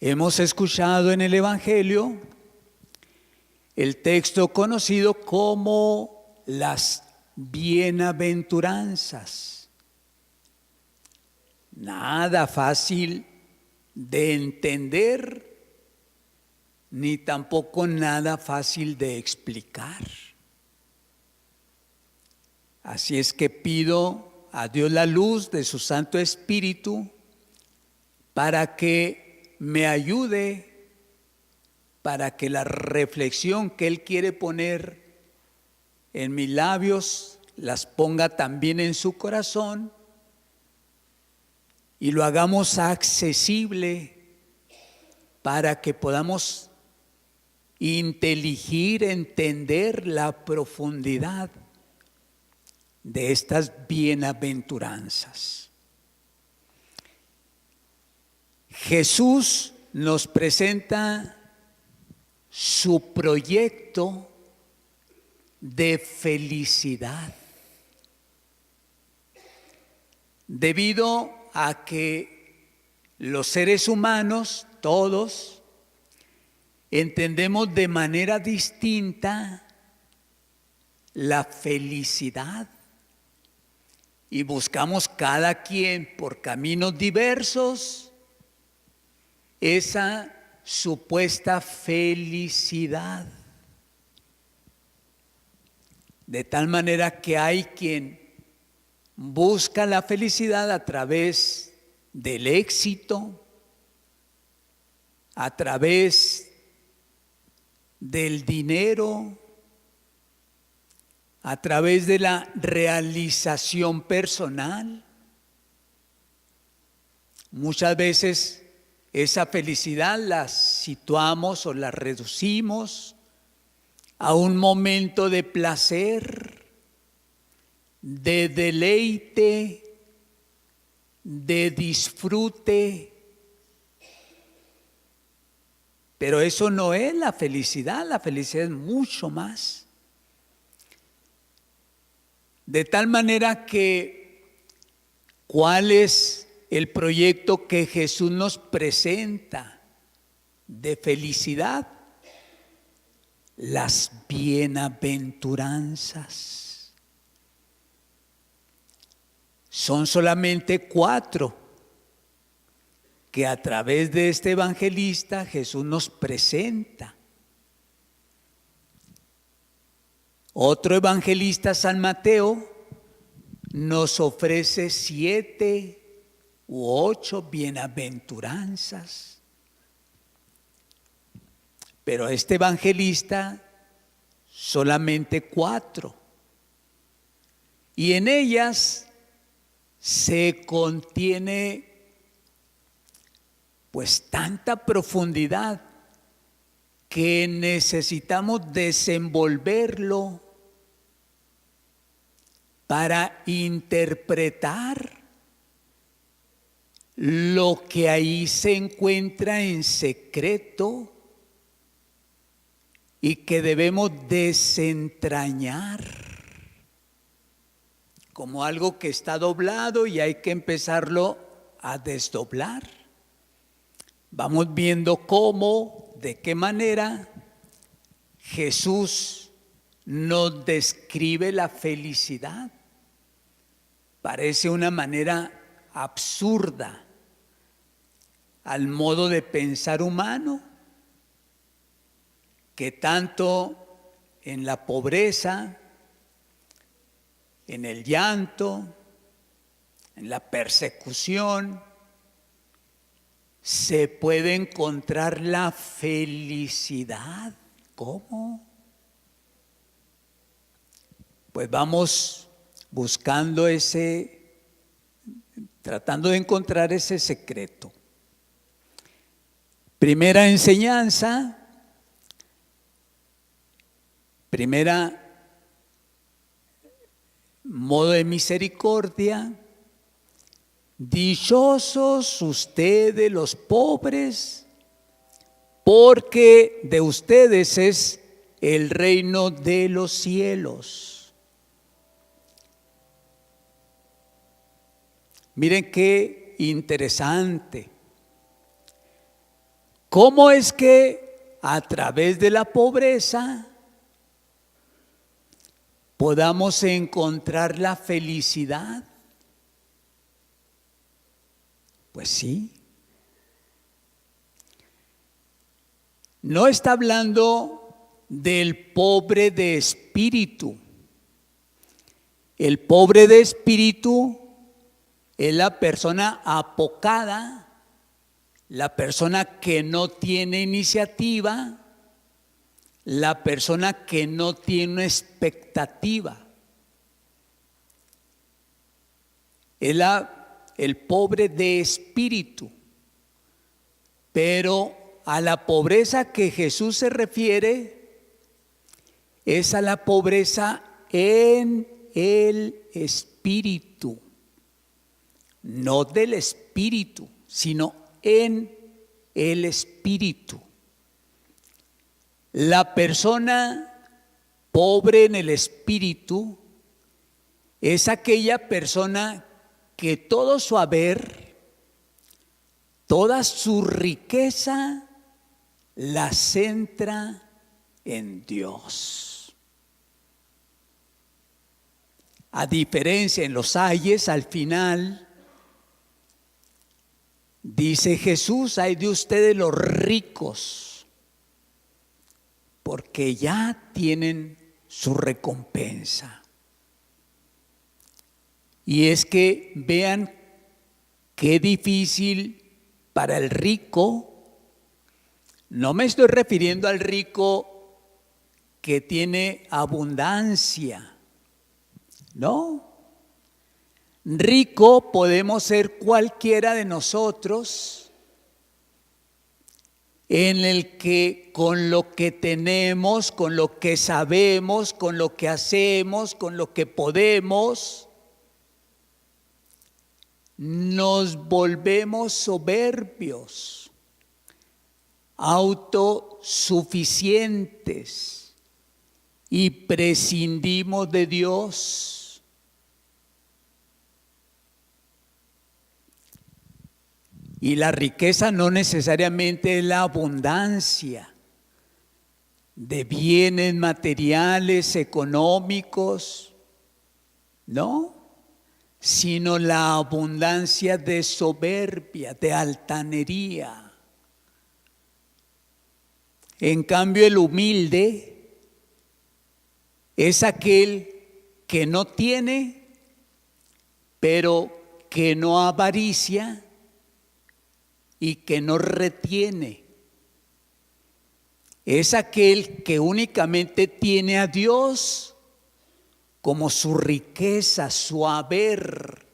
Hemos escuchado en el Evangelio el texto conocido como las bienaventuranzas. Nada fácil de entender, ni tampoco nada fácil de explicar. Así es que pido a Dios la luz de su Santo Espíritu para que me ayude, para que la reflexión que Él quiere poner en mis labios las ponga también en su corazón y lo hagamos accesible para que podamos inteligir, entender la profundidad de estas bienaventuranzas. Jesús nos presenta su proyecto de felicidad, debido a que los seres humanos, todos, entendemos de manera distinta la felicidad y buscamos cada quien por caminos diversos esa supuesta felicidad. De tal manera que hay quien busca la felicidad a través del éxito, a través del dinero, a través de la realización personal. Muchas veces esa felicidad la situamos o la reducimos a un momento de placer, de deleite, de disfrute. Pero eso no es la felicidad es mucho más. De tal manera que, ¿cuál es el proyecto que Jesús nos presenta de felicidad? Las bienaventuranzas. Son solamente 4 que a través de este evangelista Jesús nos presenta. Otro evangelista, San Mateo, nos ofrece 7 u 8 bienaventuranzas. Pero este evangelista solamente 4. Y en ellas se contiene pues tanta profundidad que necesitamos desenvolverlo para interpretar lo que ahí se encuentra en secreto y que debemos desentrañar como algo que está doblado y hay que empezarlo a desdoblar. Vamos viendo cómo, de qué manera Jesús nos describe la felicidad. Parece una manera absurda al modo de pensar humano, que tanto en la pobreza, en el llanto, en la persecución, se puede encontrar la felicidad. ¿Cómo? Pues vamos buscando tratando de encontrar ese secreto. Primera enseñanza, primera modo de misericordia: dichosos ustedes los pobres, porque de ustedes es el reino de los cielos. Miren qué interesante. ¿cómo es que a través de la pobreza podamos encontrar la felicidad? Pues sí. No está hablando del pobre de espíritu. El pobre de espíritu es la persona apocada, la persona que no tiene iniciativa, la persona que no tiene expectativa. Es el pobre de espíritu. Pero a la pobreza que Jesús se refiere es a la pobreza en el espíritu, no del espíritu, sino en el espíritu. La persona pobre en el espíritu es aquella persona que todo su haber, toda su riqueza la centra en Dios. A diferencia en los ayes, al final, dice Jesús: ay de ustedes los ricos, porque ya tienen su recompensa. Y es que vean qué difícil para el rico. No me estoy refiriendo al rico que tiene abundancia, no. Rico podemos ser cualquiera de nosotros, en el que con lo que tenemos, con lo que sabemos, con lo que hacemos, con lo que podemos, nos volvemos soberbios, autosuficientes y prescindimos de Dios. Y la riqueza no necesariamente es la abundancia de bienes materiales, económicos, no, sino la abundancia de soberbia, de altanería. En cambio, el humilde es aquel que no tiene, pero que no avaricia y que no retiene. Es aquel que únicamente tiene a Dios como su riqueza, su haber.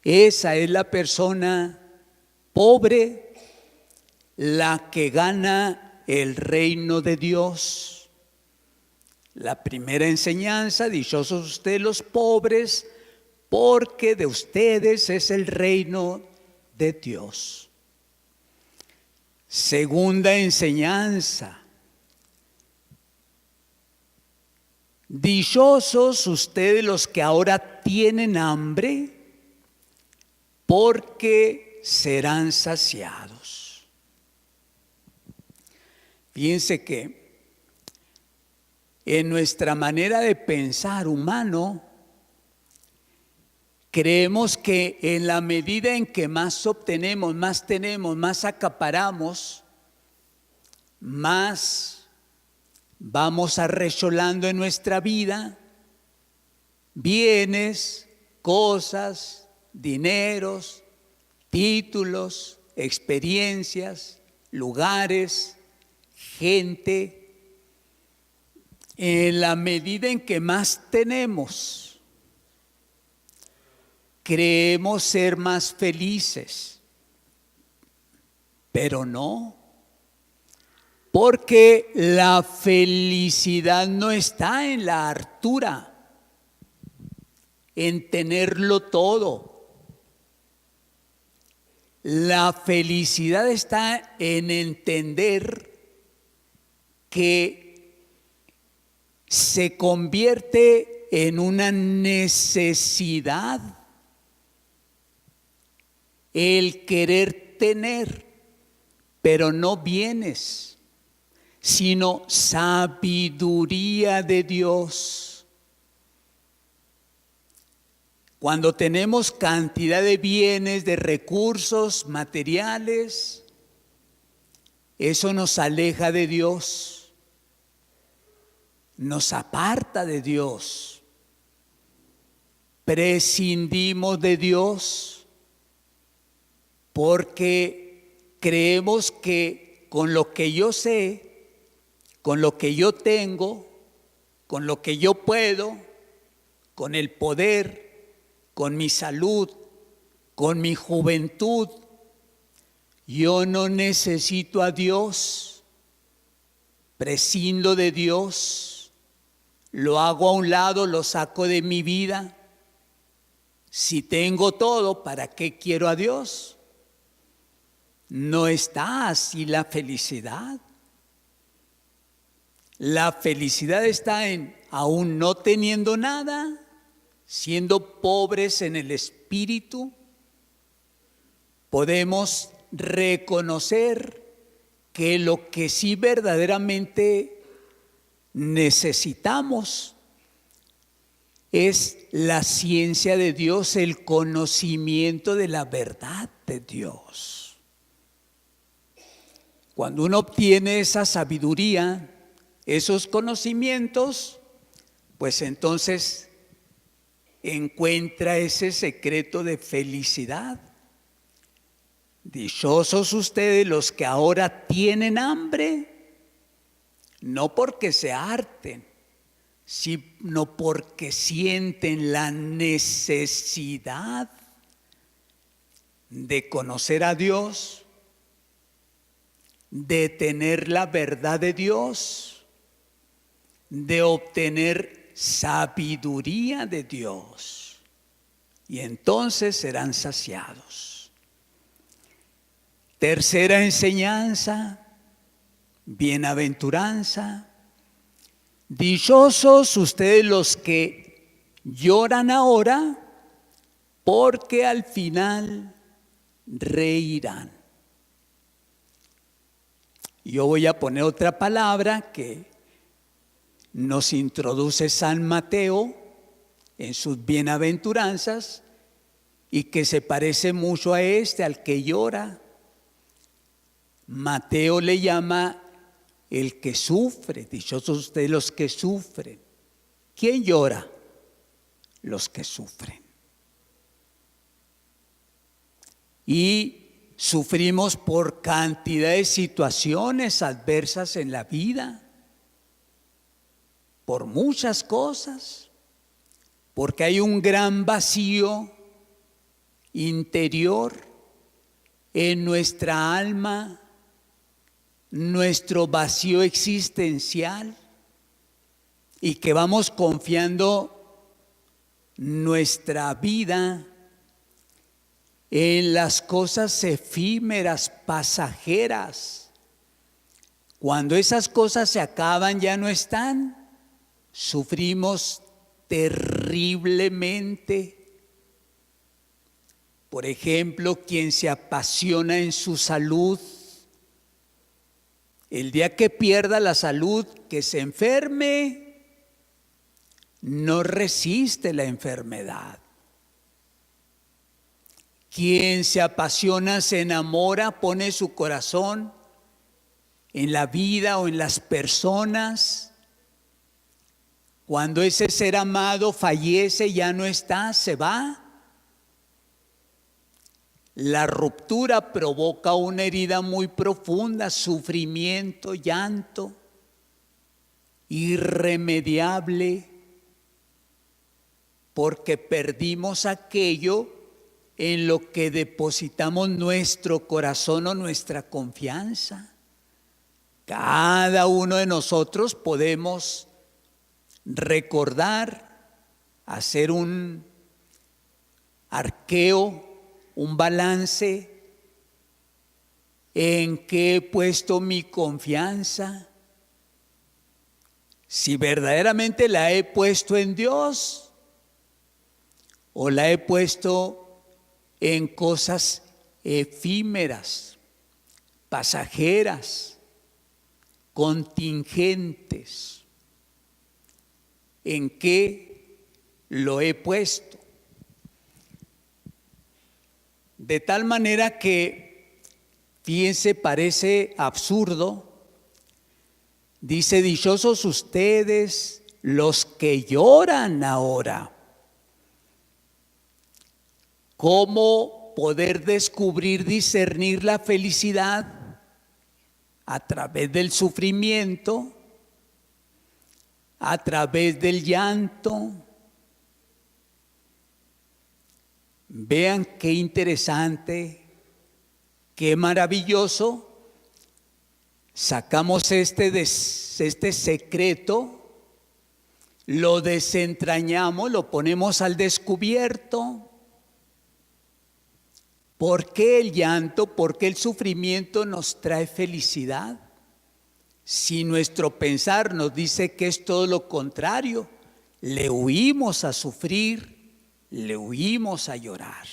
Esa es la persona pobre, la que gana el reino de Dios. La primera enseñanza: dichosos ustedes los pobres, porque de ustedes es el reino de Dios. Segunda enseñanza: dichosos ustedes los que ahora tienen hambre, porque serán saciados. Fíjense que en nuestra manera de pensar humano, creemos que en la medida en que más obtenemos, más tenemos, más acaparamos, más vamos arrecholando en nuestra vida bienes, cosas, dineros, títulos, experiencias, lugares, gente. En la medida en que más tenemos, creemos ser más felices, pero no, porque la felicidad no está en la hartura, en tenerlo todo. La felicidad está en entender que se convierte en una necesidad el querer tener, pero no bienes, sino sabiduría de Dios. Cuando tenemos cantidad de bienes, de recursos materiales, eso nos aleja de Dios, nos aparta de Dios, prescindimos de Dios, porque creemos que con lo que yo sé, con lo que yo tengo, con lo que yo puedo, con el poder, con mi salud, con mi juventud, yo no necesito a Dios, prescindo de Dios, lo hago a un lado, lo saco de mi vida. Si tengo todo, ¿para qué quiero a Dios? No está así la felicidad. La felicidad está en, aún no teniendo nada, siendo pobres en el espíritu, podemos reconocer que lo que sí verdaderamente necesitamos es la ciencia de Dios, el conocimiento de la verdad de Dios. Cuando uno obtiene esa sabiduría, esos conocimientos, pues entonces encuentra ese secreto de felicidad. Dichosos ustedes los que ahora tienen hambre, no porque se harten, sino porque sienten la necesidad de conocer a Dios, de tener la verdad de Dios, de obtener sabiduría de Dios, y entonces serán saciados. Tercera enseñanza, bienaventuranza. Dichosos ustedes los que lloran ahora, porque al final reirán. Yo voy a poner otra palabra que nos introduce San Mateo en sus bienaventuranzas y que se parece mucho a al que llora. Mateo le llama el que sufre. Dichosos ustedes los que sufren. ¿Quién llora? Los que sufren. Y sufrimos por cantidad de situaciones adversas en la vida, por muchas cosas, porque hay un gran vacío interior en nuestra alma, nuestro vacío existencial, y que vamos confiando nuestra vida en las cosas efímeras, pasajeras. Cuando esas cosas se acaban, ya no están, sufrimos terriblemente. Por ejemplo, quien se apasiona en su salud, el día que pierda la salud, que se enferme, no resiste la enfermedad. Quien se apasiona, se enamora, pone su corazón en la vida o en las personas. Cuando ese ser amado fallece, ya no está, se va. La ruptura provoca una herida muy profunda, sufrimiento, llanto, irremediable, porque perdimos aquello en lo que depositamos nuestro corazón o nuestra confianza. Cada uno de nosotros podemos recordar, hacer un arqueo, un balance, en qué he puesto mi confianza, si verdaderamente la he puesto en Dios o la he puesto en cosas efímeras, pasajeras, contingentes. ¿En qué lo he puesto? De tal manera que, fíjense, parece absurdo. Dice, dichosos ustedes los que lloran ahora. ¿Cómo poder descubrir, discernir la felicidad? A través del sufrimiento, a través del llanto. Vean qué interesante, qué maravilloso. Sacamos este secreto, lo desentrañamos, lo ponemos al descubierto. ¿Por qué el llanto? ¿Por qué el sufrimiento nos trae felicidad? Si nuestro pensar nos dice que es todo lo contrario, le huimos a sufrir, le huimos a llorar.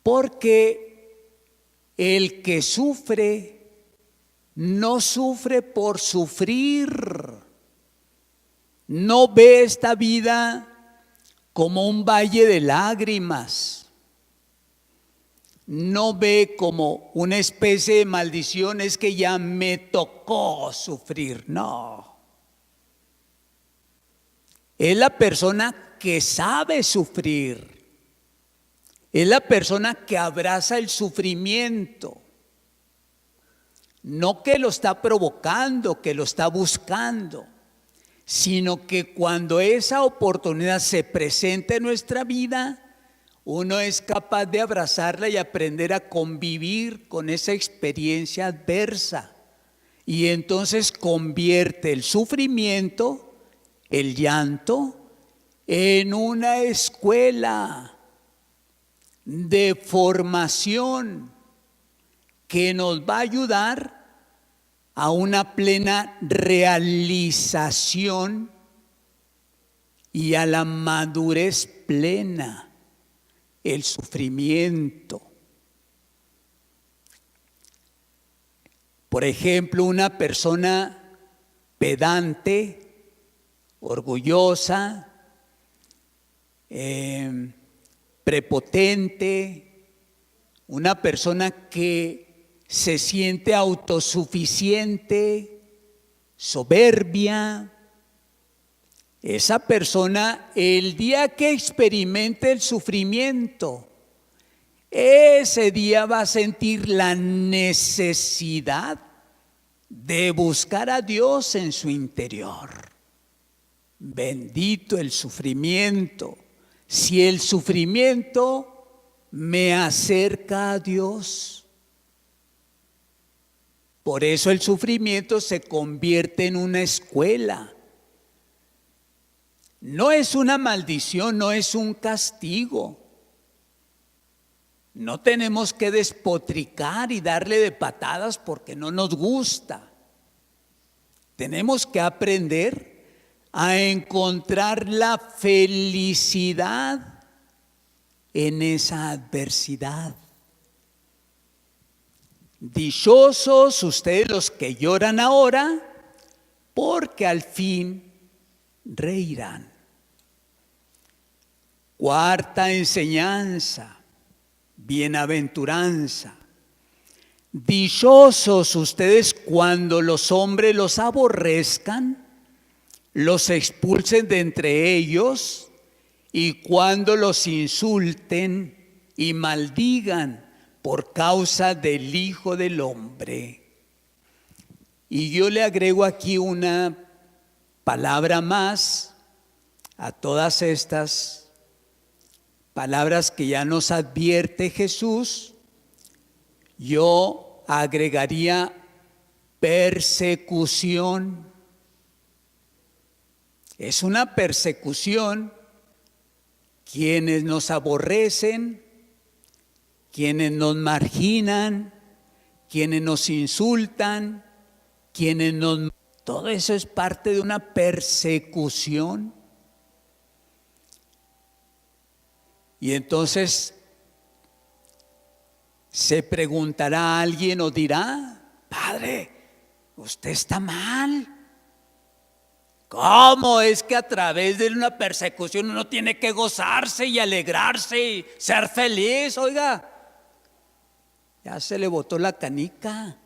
Porque el que sufre no sufre por sufrir, no ve esta vida como un valle de lágrimas, no ve como una especie de maldición, es que ya me tocó sufrir, no. Es la persona que sabe sufrir. Es la persona que abraza el sufrimiento, no que lo está provocando, que lo está buscando, sino que cuando esa oportunidad se presenta en nuestra vida, uno es capaz de abrazarla y aprender a convivir con esa experiencia adversa. Y entonces convierte el sufrimiento, el llanto, en una escuela de formación que nos va a ayudar a una plena realización y a la madurez plena. El sufrimiento. Por ejemplo, una persona pedante, orgullosa, prepotente, una persona que se siente autosuficiente, soberbia. Esa persona, el día que experimente el sufrimiento, ese día va a sentir la necesidad de buscar a Dios en su interior. Bendito el sufrimiento. Si el sufrimiento me acerca a Dios, por eso el sufrimiento se convierte en una escuela. No es una maldición, no es un castigo. No tenemos que despotricar y darle de patadas porque no nos gusta. Tenemos que aprender a encontrar la felicidad en esa adversidad. Dichosos ustedes los que lloran ahora, porque al fin reirán. Cuarta enseñanza, bienaventuranza. Dichosos ustedes cuando los hombres los aborrezcan, los expulsen de entre ellos y cuando los insulten y maldigan por causa del Hijo del Hombre. Y yo le agrego aquí una palabra más a todas estas palabras que ya nos advierte Jesús. Yo agregaría persecución. Es una persecución quienes nos aborrecen, quienes nos marginan, quienes nos insultan, quienes nos... Todo eso es parte de una persecución. Y entonces Se preguntará alguien o dirá: Padre, usted está mal. ¿Cómo es que a través de una persecución uno tiene que gozarse y alegrarse y ser feliz? Oiga, ya se le botó la canica.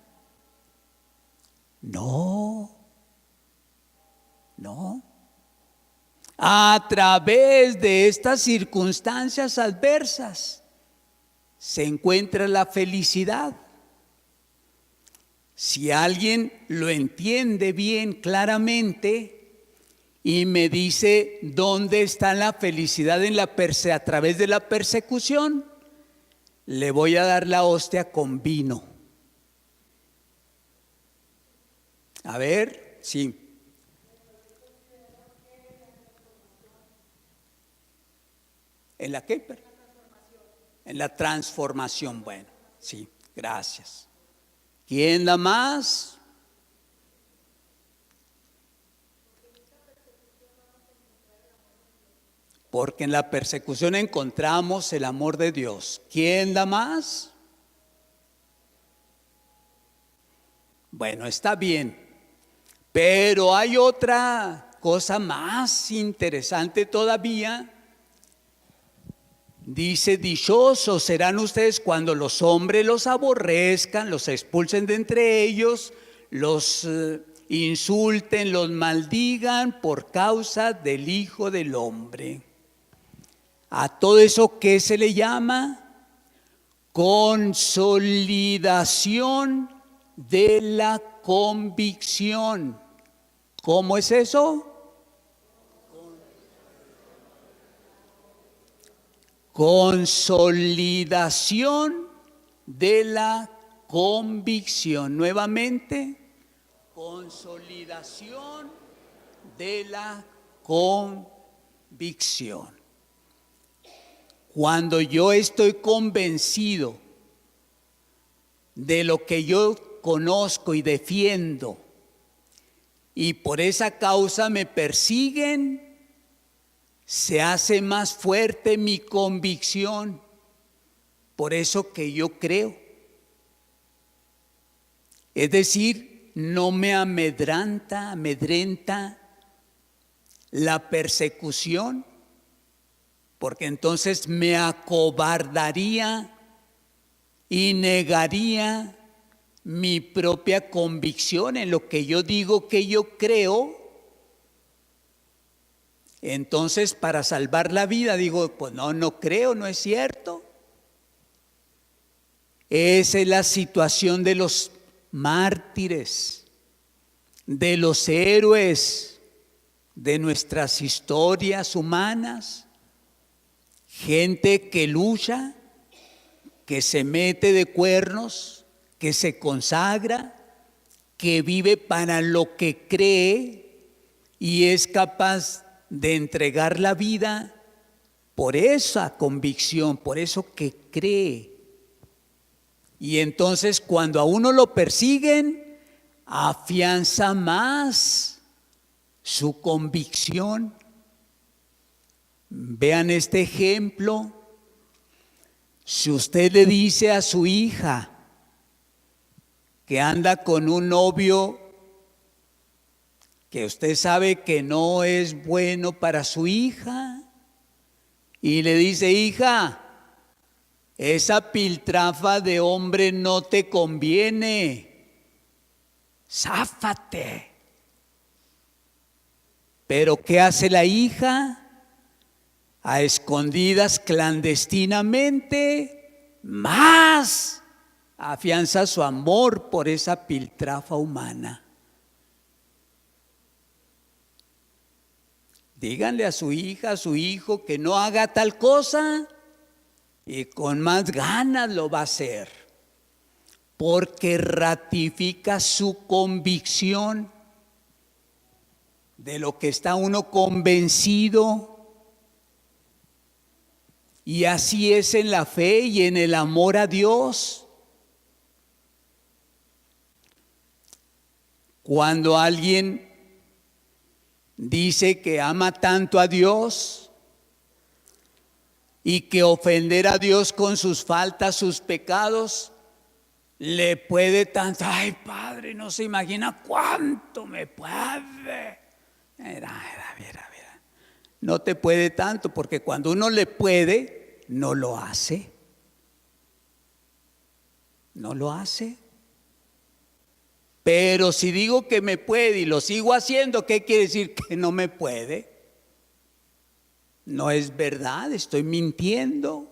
No. A través de estas circunstancias adversas se encuentra la felicidad. Si alguien lo entiende bien claramente y me dice dónde está la felicidad a través de la persecución, le voy a dar la hostia con vino. A ver, sí. ¿En la qué? En la transformación. Bueno, sí, gracias. ¿Quién da más? Porque en la persecución encontramos el amor de Dios. ¿Quién da más? Bueno, está bien. Pero hay otra cosa más interesante todavía. Dice: dichosos serán ustedes cuando los hombres los aborrezcan, los expulsen de entre ellos, los insulten, los maldigan por causa del Hijo del Hombre. A todo eso, ¿qué se le llama? Consolidación de la convicción. ¿Cómo es eso? Consolidación de la convicción. Nuevamente, consolidación de la convicción. Cuando yo estoy convencido de lo que yo conozco y defiendo, y por esa causa me persiguen, se hace más fuerte mi convicción. Por eso que yo creo. Es decir, no me amedrenta la persecución, porque entonces me acobardaría y negaría mi propia convicción en lo que yo digo que yo creo. Entonces, para salvar la vida, digo: pues no creo, no es cierto. Esa es la situación de los mártires, de los héroes de nuestras historias humanas. Gente que lucha, que se mete de cuernos, que se consagra, que vive para lo que cree y es capaz de entregar la vida por esa convicción, por eso que cree. Y entonces, cuando a uno lo persiguen, afianza más su convicción. Vean este ejemplo. Si usted le dice a su hija que anda con un novio que usted sabe que no es bueno para su hija, y le dice: hija, esa piltrafa de hombre no te conviene, záfate. Pero ¿qué hace la hija? A escondidas, clandestinamente, más afianza su amor por esa piltrafa humana. Díganle a su hija, a su hijo, que no haga tal cosa y con más ganas lo va a hacer, porque ratifica su convicción de lo que está uno convencido. Y así es en la fe y en el amor a Dios. Cuando alguien dice que ama tanto a Dios y que ofender a Dios con sus faltas, sus pecados, le puede tanto. Ay, Padre, no se imagina cuánto me puede. Mira. No te puede tanto, porque cuando uno le puede, no lo hace. No lo hace. Pero si digo que me puede y lo sigo haciendo, ¿qué quiere decir? Que no me puede. No es verdad, estoy mintiendo.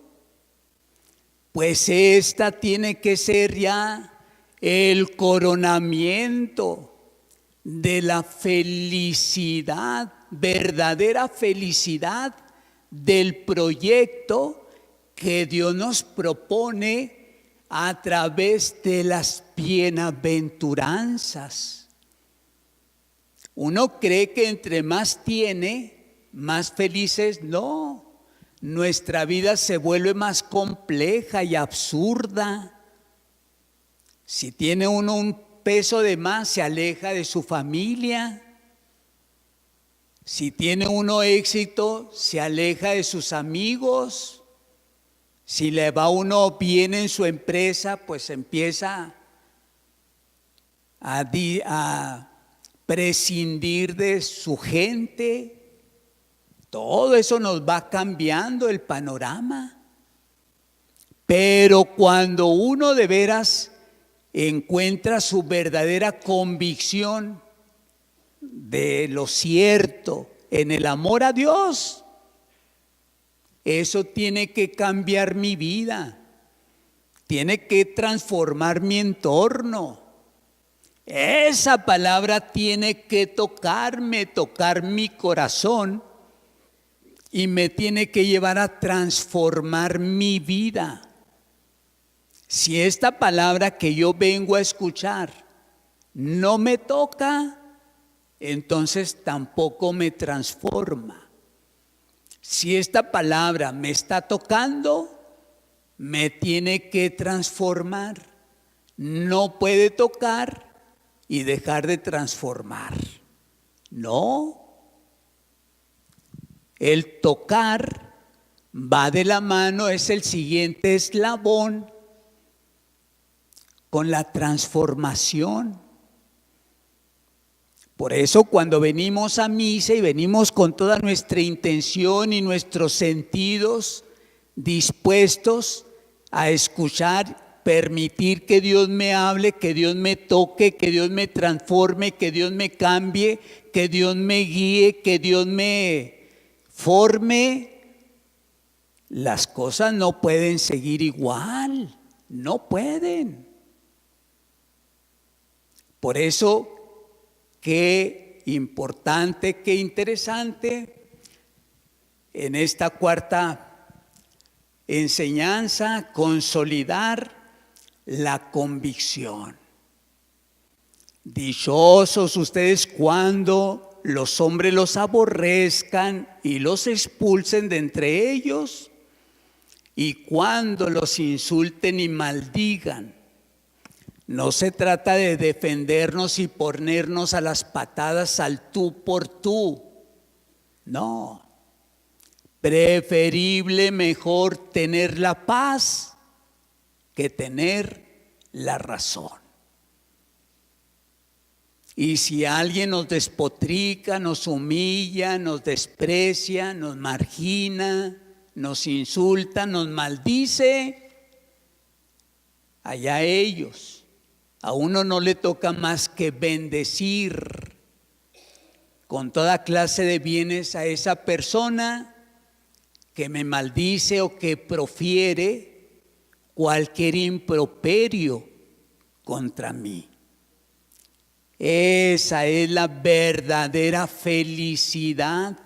Pues esta tiene que ser ya el coronamiento de la felicidad, verdadera felicidad del proyecto que Dios nos propone a través de las bienaventuranzas. Uno cree que entre más tiene, más felices. No, nuestra vida se vuelve más compleja y absurda. Si tiene uno un peso de más, se aleja de su familia. Si tiene uno éxito, se aleja de sus amigos. Si le va uno bien en su empresa, pues empieza a prescindir de su gente. Todo eso nos va cambiando el panorama. Pero cuando uno de veras encuentra su verdadera convicción de lo cierto en el amor a Dios, eso tiene que cambiar mi vida, tiene que transformar mi entorno. Esa palabra tiene que tocarme, tocar mi corazón y me tiene que llevar a transformar mi vida. Si esta palabra que yo vengo a escuchar no me toca, entonces tampoco me transforma. Si esta palabra me está tocando, me tiene que transformar. No puede tocar y dejar de transformar. No. El tocar va de la mano, es el siguiente eslabón con la transformación. Por eso cuando venimos a misa y venimos con toda nuestra intención y nuestros sentidos dispuestos a escuchar, permitir que Dios me hable, que Dios me toque, que Dios me transforme, que Dios me cambie, que Dios me guíe, que Dios me forme, las cosas no pueden seguir igual, no pueden. Por eso, qué importante, qué interesante en esta cuarta enseñanza consolidar la convicción. Dichosos ustedes cuando los hombres los aborrezcan y los expulsen de entre ellos, y cuando los insulten y maldigan. No se trata de defendernos y ponernos a las patadas al tú por tú. No. Preferible, mejor tener la paz que tener la razón. Y si alguien nos despotrica, nos humilla, nos desprecia, nos margina, nos insulta, nos maldice, allá ellos. A uno no le toca más que bendecir con toda clase de bienes a esa persona que me maldice o que profiere cualquier improperio contra mí. Esa es la verdadera felicidad.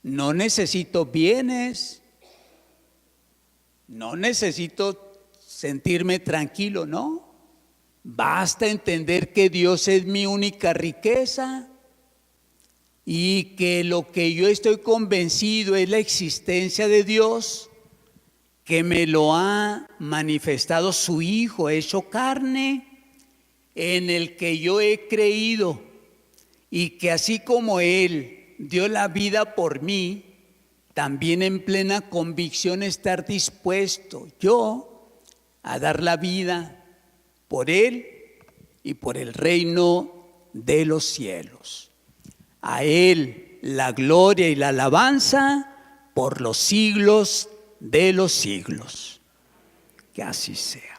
No necesito bienes, no necesito sentirme tranquilo, no. Basta entender que Dios es mi única riqueza y que lo que yo estoy convencido es la existencia de Dios, que me lo ha manifestado su Hijo hecho carne, en el que yo he creído, y que así como Él dio la vida por mí, también en plena convicción estar dispuesto yo a dar la vida por Él y por el reino de los cielos. A Él la gloria y la alabanza por los siglos de los siglos. Que así sea.